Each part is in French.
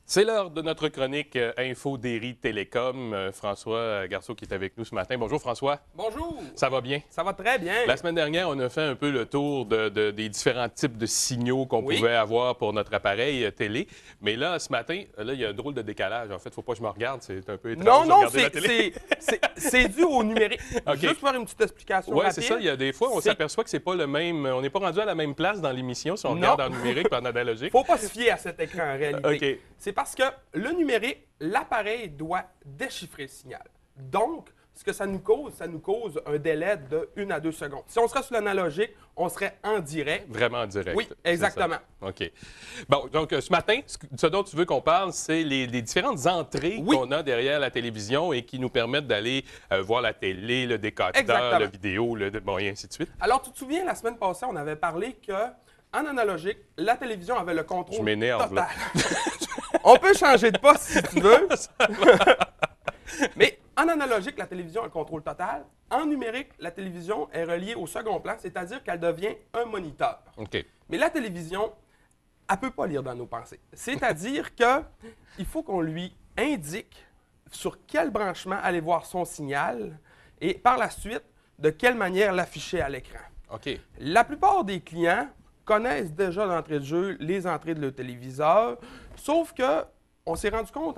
C'est l'heure de notre chronique Info Déry Télécom. François Garceau qui est avec nous ce matin. Bonjour François. Bonjour. Ça va bien? Ça va très bien. La semaine dernière, on a fait un peu le tour des différents types de signaux qu'on pouvait avoir pour notre appareil télé. Mais là, ce matin, il y a un drôle de décalage. En fait, il ne faut pas que je me regarde. C'est un peu étrange de regarder la télé. C'est dû au numérique. Okay. Juste faire une petite explication rapide. Oui, c'est ça. Il y a des fois, on s'aperçoit que c'est pas le même. On n'est pas rendu à la même place dans l'émission si on regarde en numérique et en analogique. Il ne faut pas se fier à cet écran en réalité. Okay. C'est parce que le numérique, l'appareil doit déchiffrer le signal. Donc, ce que ça nous cause un délai de 1 à 2 secondes. Si on serait sur l'analogique, on serait en direct. Vraiment en direct. Oui, exactement. OK. Bon, donc ce matin, ce dont tu veux qu'on parle, c'est les différentes entrées qu'on a derrière la télévision et qui nous permettent d'aller voir la télé, le décodeur, la vidéo, bon, et ainsi de suite. Alors, tu te souviens, la semaine passée, on avait parlé que en analogique, la télévision avait le contrôle total. On peut changer de poste si tu veux. Mais en analogique, la télévision a le contrôle total. En numérique, la télévision est reliée au second plan, c'est-à-dire qu'elle devient un moniteur. OK. Mais la télévision, elle ne peut pas lire dans nos pensées. C'est-à-dire qu'il faut qu'on lui indique sur quel branchement aller voir son signal et par la suite, de quelle manière l'afficher à l'écran. OK. La plupart des clients connaissent déjà d'entrée de jeu les entrées de leur téléviseur, sauf qu'on s'est rendu compte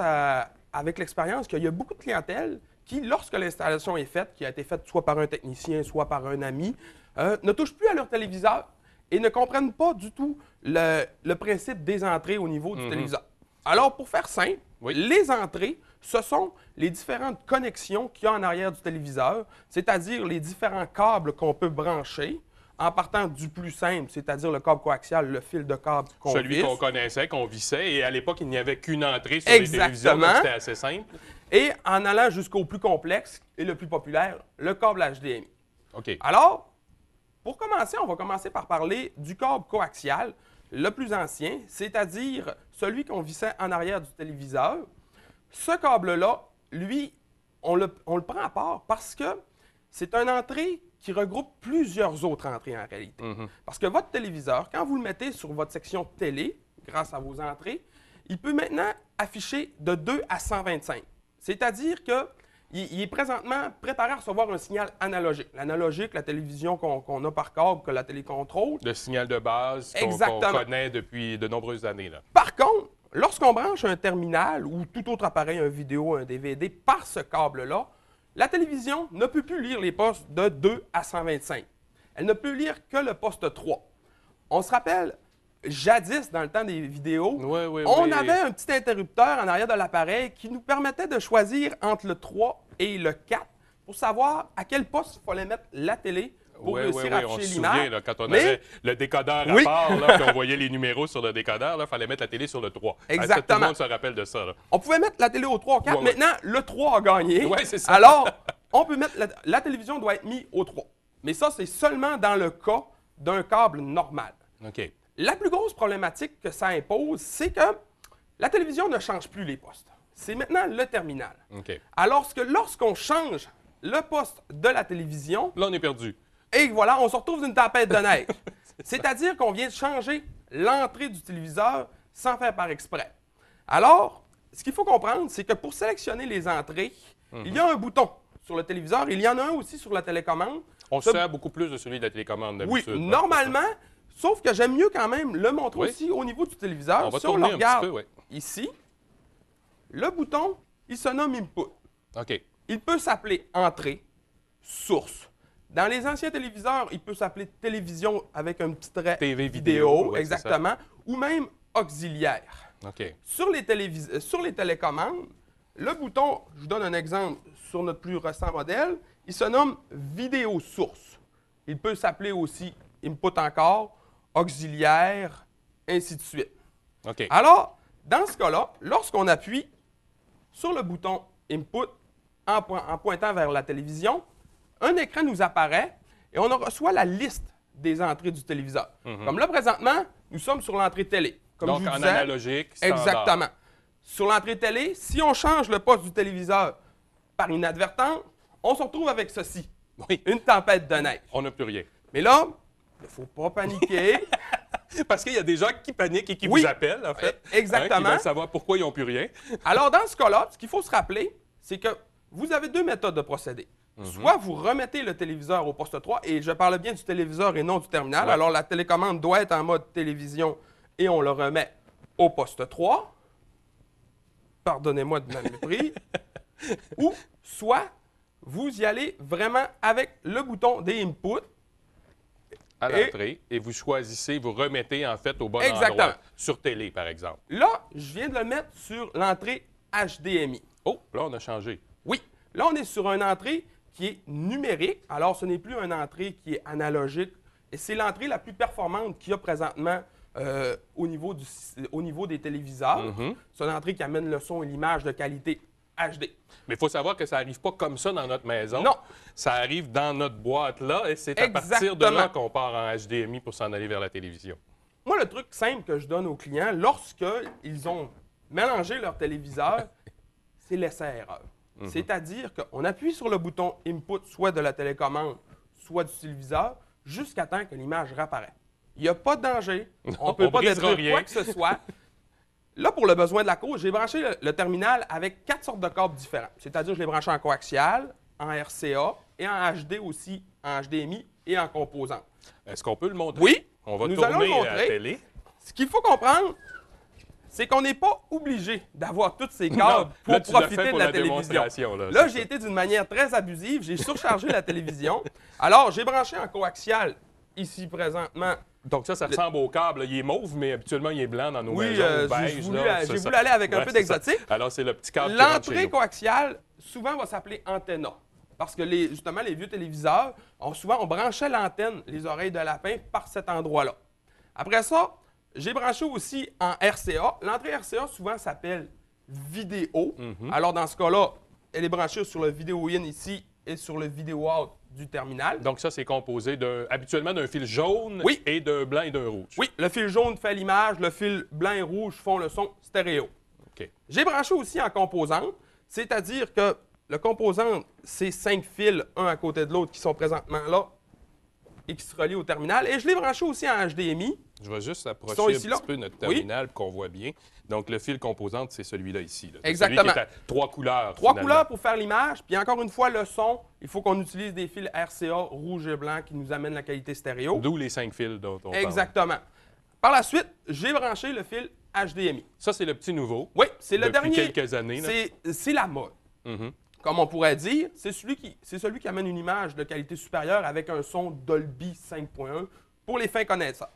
avec l'expérience qu'il y a beaucoup de clientèle qui, lorsque l'installation est faite, qui a été faite soit par un technicien, soit par un ami, ne touchent plus à leur téléviseur et ne comprennent pas du tout le principe des entrées au niveau du téléviseur. Alors, pour faire simple, les entrées, ce sont les différentes connexions qu'il y a en arrière du téléviseur, c'est-à-dire les différents câbles qu'on peut brancher, en partant du plus simple, c'est-à-dire le câble coaxial, le fil de câble qu'on visse. Celui qu'on connaissait, qu'on vissait, et à l'époque, il n'y avait qu'une entrée sur les télévisions, donc c'était assez simple. Et en allant jusqu'au plus complexe et le plus populaire, le câble HDMI. OK. Alors, pour commencer, on va commencer par parler du câble coaxial, le plus ancien, c'est-à-dire celui qu'on vissait en arrière du téléviseur. Ce câble-là, lui, on le prend à part parce que c'est une entrée qui regroupe plusieurs autres entrées en réalité. Parce que votre téléviseur, quand vous le mettez sur votre section télé, grâce à vos entrées, il peut maintenant afficher de 2 à 125. C'est-à-dire qu'il est présentement préparé à recevoir un signal analogique. L'analogique, la télévision qu'on a par câble, que la télé contrôle. Le signal de base qu'on connaît depuis de nombreuses années. Là. Par contre, lorsqu'on branche un terminal ou tout autre appareil, un vidéo, un DVD, par ce câble-là, la télévision ne peut plus lire les postes de 2 à 125. Elle ne peut lire que le poste 3. On se rappelle, jadis, dans le temps des vidéos, on avait un petit interrupteur en arrière de l'appareil qui nous permettait de choisir entre le 3 et le 4 pour savoir à quel poste il fallait mettre la télé pour réussir à afficher l'image. On se souvient, quand on avait le décodeur à part, puis on voyait les numéros sur le décodeur, il fallait mettre la télé sur le 3. Exactement. Tout le monde se rappelle de ça. Là. On pouvait mettre la télé au 3 ou 4. Maintenant, le 3 a gagné. Oui, c'est ça. Alors, on peut mettre la télévision doit être mise au 3. Mais ça, c'est seulement dans le cas d'un câble normal. OK. La plus grosse problématique que ça impose, c'est que la télévision ne change plus les postes. C'est maintenant le terminal. OK. Alors que lorsqu'on change le poste de la télévision... Là, on est perdu. Et voilà, on se retrouve d'une tempête de neige. C'est-à-dire qu'on vient de changer l'entrée du téléviseur sans faire par exprès. Alors, ce qu'il faut comprendre, c'est que pour sélectionner les entrées, il y a un bouton sur le téléviseur. Il y en a un aussi sur la télécommande. On se sert beaucoup plus de celui de la télécommande d'habitude. Oui, normalement, sauf que j'aime mieux quand même le montrer aussi au niveau du téléviseur. On va si on le tourner regarde un petit peu, ici, le bouton, il se nomme Input. OK. Il peut s'appeler Entrée, Source. Dans les anciens téléviseurs, il peut s'appeler Télévision avec un petit trait TV vidéo, exactement, ou même Auxiliaire. OK. Sur les télécommandes, le bouton, je vous donne un exemple sur notre plus récent modèle, il se nomme Vidéo Source. Il peut s'appeler aussi Input encore, Auxiliaire, ainsi de suite. OK. Alors, dans ce cas-là, lorsqu'on appuie sur le bouton Input en pointant vers la télévision, un écran nous apparaît et on reçoit la liste des entrées du téléviseur. Comme là, présentement, nous sommes sur l'entrée télé. Comme donc, je vous en disais, analogique, standard. Exactement. Sur l'entrée télé, si on change le poste du téléviseur par inadvertance, on se retrouve avec ceci. Oui. Une tempête de neige. On n'a plus rien. Mais là, il ne faut pas paniquer. Parce qu'il y a des gens qui paniquent et qui vous appellent, en fait. Exactement. Qui veulent savoir pourquoi ils n'ont plus rien. Alors, dans ce cas-là, ce qu'il faut se rappeler, c'est que vous avez deux méthodes de procéder. Soit vous remettez le téléviseur au poste 3, et je parle bien du téléviseur et non du terminal. Ouais. Alors, la télécommande doit être en mode télévision et on le remet au poste 3. Pardonnez-moi de ma mépris. Ou soit vous y allez vraiment avec le bouton des inputs. À l'entrée, et vous choisissez, vous remettez en fait au bon endroit. Sur télé, par exemple. Là, je viens de le mettre sur l'entrée HDMI. Oh, là, on a changé. Oui, là, on est sur une entrée qui est numérique. Alors, ce n'est plus une entrée qui est analogique. Et c'est l'entrée la plus performante qu'il y a présentement au niveau des téléviseurs. C'est une entrée qui amène le son et l'image de qualité HD. Mais il faut savoir que ça n'arrive pas comme ça dans notre maison. Non. Ça arrive dans notre boîte là, et c'est à partir de là qu'on part en HDMI pour s'en aller vers la télévision. Moi, le truc simple que je donne aux clients, lorsqu'ils ont mélangé leur téléviseur, c'est l'essai-erreur. C'est-à-dire qu'on appuie sur le bouton Input, soit de la télécommande, soit du téléviseur, jusqu'à temps que l'image réapparaît. Il n'y a pas de danger. On ne peut pas détruire quoi que ce soit. Là, pour le besoin de la cause, j'ai branché le terminal avec 4 sortes de câbles différents. C'est-à-dire que je l'ai branché en coaxial, en RCA et en HD aussi, en HDMI et en composante. Est-ce qu'on peut le montrer? Oui. On va nous allons le tourner à la montrer. télé. Ce qu'il faut comprendre, c'est qu'on n'est pas obligé d'avoir tous ces câbles pour là, tu l'as fait profiter pour de la la télévision. démonstration, Là, j'ai été d'une manière très abusive. J'ai surchargé la télévision. Alors, j'ai branché en coaxial ici présentement. Donc ça ressemble au câble. Il est mauve, mais habituellement, il est blanc dans nos maisons. J'ai voulu aller avec un peu d'exotique. Alors, c'est le petit câble. L'entrée coaxiale, souvent, va s'appeler antenna. Parce que, justement, les vieux téléviseurs, on branchait l'antenne, les oreilles de lapin, par cet endroit-là. Après ça, j'ai branché aussi en RCA. L'entrée RCA, souvent, s'appelle vidéo. Alors, dans ce cas-là, elle est branchée sur le vidéo in ici et sur le vidéo out du terminal. Donc ça, c'est composé habituellement d'un fil jaune et d'un blanc et d'un rouge. Oui, le fil jaune fait l'image, le fil blanc et rouge font le son stéréo. OK. J'ai branché aussi en composante, c'est-à-dire que le composante, c'est 5 fils, un à côté de l'autre, qui sont présentement là et qui se relient au terminal. Et je l'ai branché aussi en HDMI. Je vais juste approcher un petit peu notre terminal pour qu'on voit bien. Donc, le fil composante, c'est celui-là ici. Là. Exactement. Celui qui est à 3 couleurs. 3 couleurs pour faire l'image. Puis encore une fois, le son, il faut qu'on utilise des fils RCA rouge et blanc qui nous amènent la qualité stéréo. D'où les 5 fils dont on parle. Exactement. Par la suite, j'ai branché le fil HDMI. Ça, c'est le petit nouveau. Oui, c'est le dernier. Depuis quelques années. C'est la mode. Comme on pourrait dire, c'est celui qui amène une image de qualité supérieure avec un son Dolby 5.1 pour les fins connaisseurs.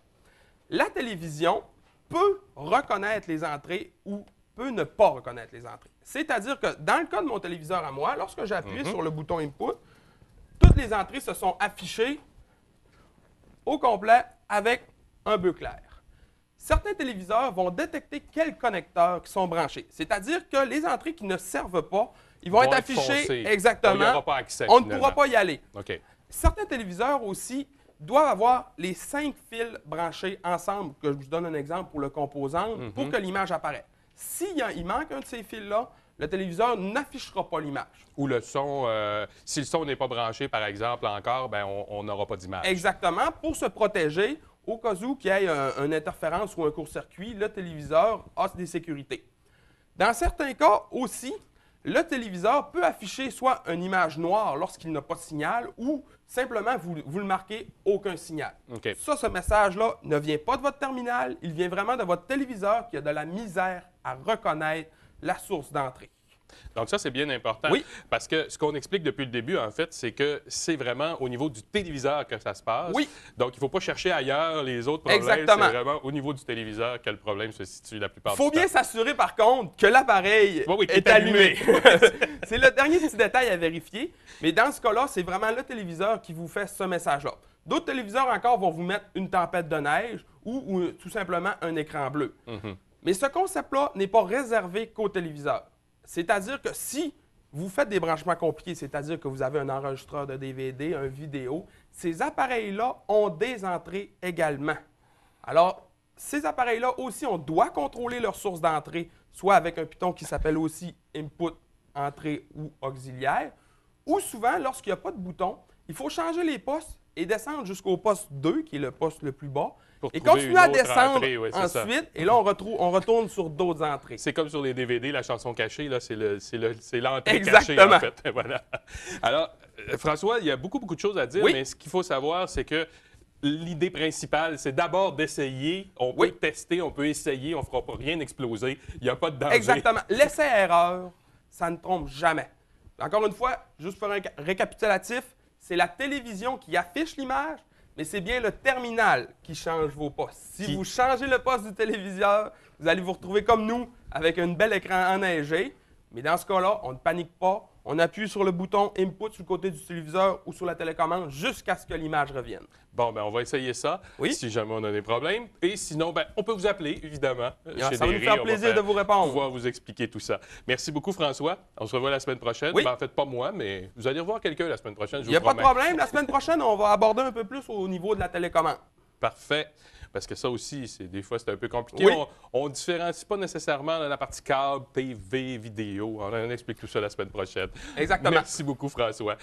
La télévision peut reconnaître les entrées ou peut ne pas reconnaître les entrées. C'est-à-dire que dans le cas de mon téléviseur à moi, lorsque j'ai appuyé sur le bouton Input, toutes les entrées se sont affichées au complet avec un bleu clair. Certains téléviseurs vont détecter quels connecteurs qui sont branchés. C'est-à-dire que les entrées qui ne servent pas, ils vont être affichés foncés. exactement. On n'y aura pas accès, on ne pourra pas y aller. OK. Certains téléviseurs aussi doivent avoir les 5 fils branchés ensemble, que je vous donne un exemple pour le composant, pour que l'image apparaisse. Il manque un de ces fils-là, le téléviseur n'affichera pas l'image. Ou le son, si le son n'est pas branché, par exemple, encore, ben on n'aura pas d'image. Exactement. Pour se protéger, au cas où qu'il y ait une interférence ou un court-circuit, le téléviseur a des sécurités. Dans certains cas aussi, le téléviseur peut afficher soit une image noire lorsqu'il n'a pas de signal ou simplement vous le marquez aucun signal. Okay. Ça, ce message-là ne vient pas de votre terminal, il vient vraiment de votre téléviseur qui a de la misère à reconnaître la source d'entrée. Donc ça, c'est bien important. Oui. Parce que ce qu'on explique depuis le début, en fait, c'est que c'est vraiment au niveau du téléviseur que ça se passe. Oui. Donc, il ne faut pas chercher ailleurs les autres problèmes. Exactement. C'est vraiment au niveau du téléviseur que le problème se situe la plupart Il faut du temps. bien s'assurer, par contre, que l'appareil est allumé. C'est le dernier petit détail à vérifier. Mais dans ce cas-là, c'est vraiment le téléviseur qui vous fait ce message-là. D'autres téléviseurs encore vont vous mettre une tempête de neige ou tout simplement un écran bleu. Mais ce concept-là n'est pas réservé qu'aux téléviseurs. C'est-à-dire que si vous faites des branchements compliqués, c'est-à-dire que vous avez un enregistreur de DVD, un vidéo, ces appareils-là ont des entrées également. Alors, ces appareils-là aussi, on doit contrôler leur source d'entrée, soit avec un piton qui s'appelle aussi input, entrée ou auxiliaire, Ou souvent, lorsqu'il n'y a pas de bouton, il faut changer les postes et descendre jusqu'au poste 2, qui est le poste le plus bas, et continuer à descendre ensuite, et là, on retourne sur d'autres entrées. C'est comme sur les DVD, la chanson cachée, là, c'est l'entrée cachée, en fait. Voilà. Alors, François, il y a beaucoup de choses à dire, mais ce qu'il faut savoir, c'est que l'idée principale, c'est d'abord d'essayer. On peut tester, on peut essayer, on ne fera pas rien exploser. Il n'y a pas de danger. Exactement. L'essai-erreur, ça ne trompe jamais. Encore une fois, juste pour un récapitulatif, c'est la télévision qui affiche l'image, mais c'est bien le terminal qui change vos postes. Si vous changez le poste du téléviseur, vous allez vous retrouver comme nous, avec un bel écran enneigé. Mais dans ce cas-là, on ne panique pas. On appuie sur le bouton Input sur le côté du téléviseur ou sur la télécommande jusqu'à ce que l'image revienne. Bon, ben on va essayer ça, si jamais on a des problèmes. Et sinon, ben, on peut vous appeler, évidemment. Ça va nous faire plaisir de vous répondre. Pouvoir vous expliquer tout ça. Merci beaucoup, François. On se revoit la semaine prochaine. Ben, en fait, pas moi, mais vous allez revoir quelqu'un la semaine prochaine, je vous promets. Il n'y a pas de problème. La semaine prochaine, on va aborder un peu plus au niveau de la télécommande. Parfait. Parce que ça aussi, des fois, c'est un peu compliqué. On ne différencie pas nécessairement la partie câble, TV, vidéo. On explique tout ça la semaine prochaine. Exactement. Merci beaucoup, François.